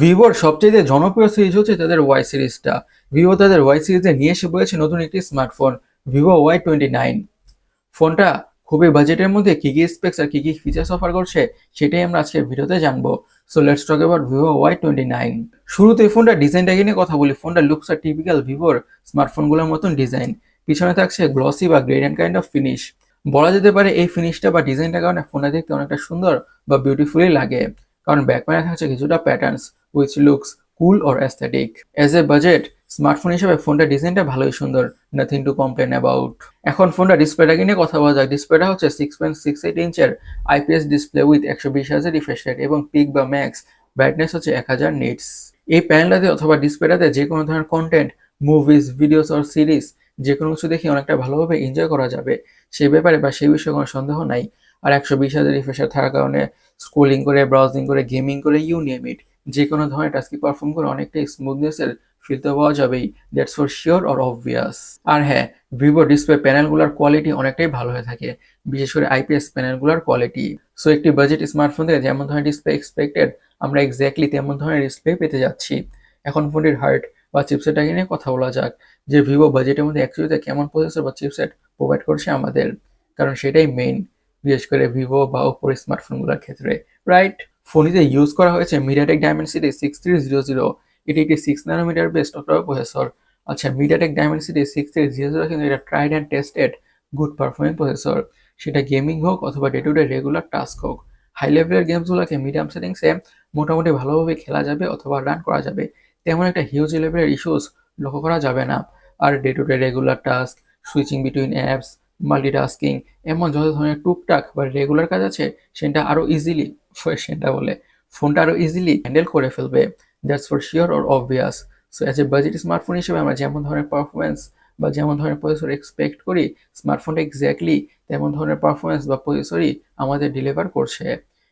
ভিভোর সবচেয়ে জনপ্রিয় সিরিজ হচ্ছে তাদের ওয়াই সিরিজটা। ভিভো তাদের ওয়াই সিরিজে নিয়ে এসে বলেছে নতুন একটি স্মার্টফোন, ভিভো Y29। ফোনটা খুবই বাজেটের মধ্যে কি কি স্পেক্স আর কি কি ফিচার্স অফার করছে সেটাই আমরা আজকের ভিডিওতে জানবো। So let's talk about Vivo Y29। শুরুতে এই ফোনটা ডিজাইনটাকে নিয়ে কথা বলি। ফোনটা লুকস আর টিপিক্যাল ভিভোর স্মার্টফোনগুলোর মতন ডিজাইন। পিছনে থাকছে গ্লসি বা গ্রেডিয়েন্ট কাইন্ড অফ ফিনিশ। বলা যেতে পারে এই ফিনিশটা বা ডিজাইনটার কারণে ফোনটা দেখতে অনেকটা সুন্দর বা বিউটিফুলি লাগে, কারণ ব্যাকপ্যানে থাকছে কিছুটা patterns which looks cool or aesthetic. As a budget smartphone হিসেবে ফোনটার ডিজাইনটা ভালোই সুন্দর, নাথিং টু কমপ্লেন অ্যাবাউট। এখন ফোনটা ডিসপ্লেটাকে নিয়ে কথা বলা যাক। ডিসপ্লেটা হচ্ছে 6.68 ইঞ্চের IPS display with 120 hertz refresh rate এবং পিক বা ম্যাক্স ব্রাইটনেস হচ্ছে 1000 নিটস। এই প্যানেলটাতে অথবা ডিসপ্লেটাতে যে কোনো ধরনের content, movies, videos or series যে কোনো কিছু দেখে অনেকটা ভালোভাবে এনজয় করা যাবে, সেই ব্যাপারে বা সেই বিষয়ে কোনো সন্দেহ নাই। আর 120 হার্জ রিফ্রেশ রেট থাকার কারণে স্ক্রোলিং করে, ব্রাউজিং করে, গেমিং করে, ইউ নেম ইট, যে কোনো ধরনের টাস্কি পারফর্ম করে অনেকটাই স্মুথনেসের ফিল তো পাওয়া যাবেই, that's for sure or obvious. আর হ্যাঁ, ভিভো ডিসপ্লে প্যানেলগুলোর কোয়ালিটি অনেকটাই ভালো হয়ে থাকে, বিশেষ করে আইপিএস প্যানেলগুলোর কোয়ালিটি। সো একটি বাজেট স্মার্টফোন থেকে যেমন ধরনের ডিসপ্লে এক্সপেক্টেড, আমরা এক্স্যাক্টলি তেমন ধরনের ডিসপ্লে পেতে যাচ্ছি। এখন ফোনটির হার্ট বা চিপসেটটাকে নিয়ে কথা বলা যাক, যে ভিভো বাজেটের মধ্যে অ্যাকচুয়ালিতে কেমন প্রসেসর বা চিপসেট প্রোভাইড করছে আমাদের, কারণ সেটাই মেইন, বিশেষ করে ভিভো বা ওপোর স্মার্টফোনগুলোর ক্ষেত্রে, রাইট? ফোনটিতে ইউজ করা হয়েছে মিডিয়াটেক ডায়মেনসিটি 6300। এটি একটি 6 ন্যানোমিটার বেসড প্রসেসর। আচ্ছা, মিডিয়াটেক ডায়মেনসিটি 6300 কিন্তু এটা tried and tested good performing processor. সেটা গেমিং হোক অথবা day to day regular task হোক, হাই লেভেলের গেমসগুলোকে মিডিয়াম সেটিংসে মোটামুটি ভালোভাবে খেলা যাবে অথবা রান করা যাবে, তেমন একটা হিউজ লেভেলের ইস্যুস লক্ষ্য করা যাবে না। আর day to day regular task, switching between apps, multitasking, এমন যত ধরনের টুকটাক বা রেগুলার কাজ আছে ফোনটা আরো ইজিলি হ্যান্ডেল করে ফেলবে, that's for sure or obvious. So as a budget smartphone হিসেবে আমরা যেমন ধরনের পারফরমেন্স বা যেমন ধরনের প্রসেসর এক্সপেক্ট করি, স্মার্টফোনটা এক্স্যাক্টলি তেমন ধরনের পারফরমেন্স বা প্রসেসরই আমাদের ডেলিভার করছে,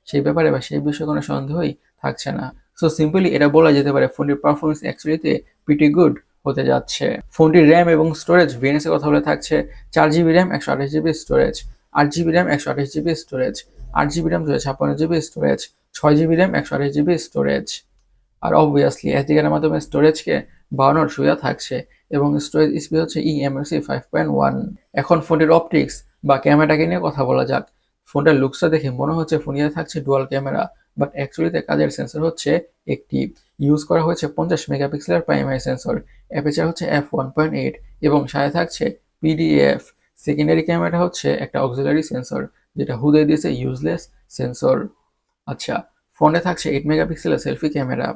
সেই ব্যাপারে বা সেই বিষয়ে কোনো সন্দেহই থাকছে না। সো সিম্পলি এটা বলা যেতে পারে ফোনটির পারফরমেন্স অ্যাকচুয়ালিতে প্রিটি গুড হতে যাচ্ছে। ফোনটির র্যাম এবং স্টোরেজ ভিএনএস এর কথা বলে থাকছে 4 GB RAM, 128 GB storage, 8 GB RAM, 128 GB storage, 8 GB RAM, 256 GB storage, 6 GB RAM, 128 GB storage. আর অবভিয়াসলি এসডিকারের মাধ্যমে স্টোরেজকে বাড়ানোর সুবিধা থাকছে এবং স্টোরেজ স্পিড হচ্ছে eMMC 5.1। এখন ফোনটির অপটিক্স বা ক্যামেরাটাকে নিয়ে কথা বলা যাক। ফোনটার লুকসটা দেখে মনে হচ্ছে ফোনটিতে থাকছে ডুয়াল ক্যামেরা, বাট অ্যাকচুয়ালিতে কাজের সেন্সর হচ্ছে একটি। ইউজ করা হয়েছে 50 মেগাপিক্সেলের প্রাইমারি সেন্সর, অ্যাপারচার হচ্ছে f1.8 এবং সাথে থাকছে পিডিএফ। সেকেন্ডারি ক্যামেরা হচ্ছে একটা অক্সিলারি সেন্সর, যেটা হুদে দিয়েছে ইউজলেস সেন্সর। আচ্ছা, ফোনে থাকছে 8 মেগাপিক্সেলের সেলফি ক্যামেরা।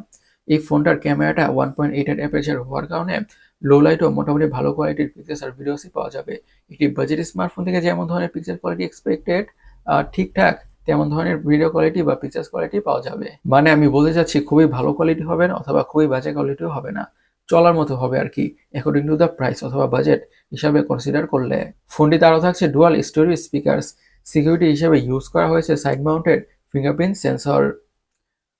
এই ফোনটার ক্যামেরাটা 1.8 অ্যাপারচার হওয়ার কারণে লো লাইটও মোটামুটি ভালো কোয়ালিটির পিকচার্স আর ভিডিওসই পাওয়া যাবে। একটি বাজেট স্মার্টফোন থেকে যেমন ধরনের পিকচার কোয়ালিটি এক্সপেক্টেড, ঠিকঠাক তেমন ধরনের ভিডিও কোয়ালিটি বা পিকচার্স কোয়ালিটি পাওয়া যাবে। মানে আমি বলতে চাচ্ছি খুবই ভালো কোয়ালিটি হবে না অথবা খুবই বাজে কোয়ালিটিও হবে না, চলার মতো হবে আর কি, অ্যাকর্ডিং টু দ্য প্রাইস অথবা বাজেট হিসাবে কনসিডার করলে। ফোনটিতে আরও থাকছে ডুয়াল স্টোরেজ স্পিকার্স। সিকিউরিটি হিসেবে ইউজ করা হয়েছে সাইড মাউন্টেড ফিঙ্গারপ্রিন্ট সেন্সর।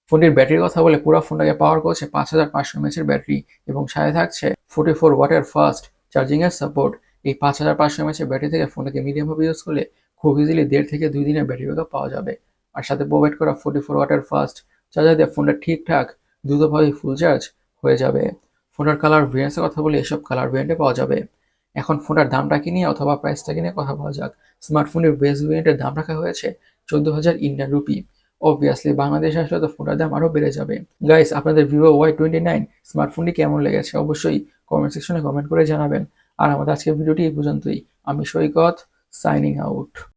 ফোনটির ব্যাটারির কথা বলে পুরো ফোনটাকে পাওয়ার করছে 5500 এর ব্যাটারি এবং সাথে থাকছে 44 ওয়াটের ফাস্ট চার্জিং এর সাপোর্ট। এই 5500 এর ব্যাটারি থেকে ফোনটাকে মিডিয়াম ভাবে ইউজ করলে খুব ইজিলি 1.5 থেকে 2 দিনের ব্যাটারি ব্যাকআপ পাওয়া যাবে। আর সাথে প্রোভাইড করা 44 ওয়াটের ফাস্ট চার্জার দিয়ে ফোনটা ঠিকঠাক দ্রুতভাবে ফুল চার্জ হয়ে যাবে। ফোনটার কালার ভেরিয়েন্টসের কথা বলে এসব কালার ভেরিয়েন্টে পাওয়া যাবে। এখন ফোনটার দামটা কি নিয়ে অথবা প্রাইসটাকে নিয়ে কথা বলা যাক। স্মার্টফোনের বেস ভেরিয়েন্টের দাম রাখা হয়েছে 14,000 ইন্ডিয়ান রুপি। অবভিয়াসলি বাংলাদেশে আসলে তো ফোনটার দাম আরও বেড়ে যাবে। গাইস, আপনাদের ভিভো Y29 স্মার্টফোনটি কেমন লেগেছে অবশ্যই কমেন্ট সেকশনে কমেন্ট করে জানাবেন। আর আমাদের আজকের ভিডিওটি এই পর্যন্তই। আমি সৈকত, সাইনিং আউট।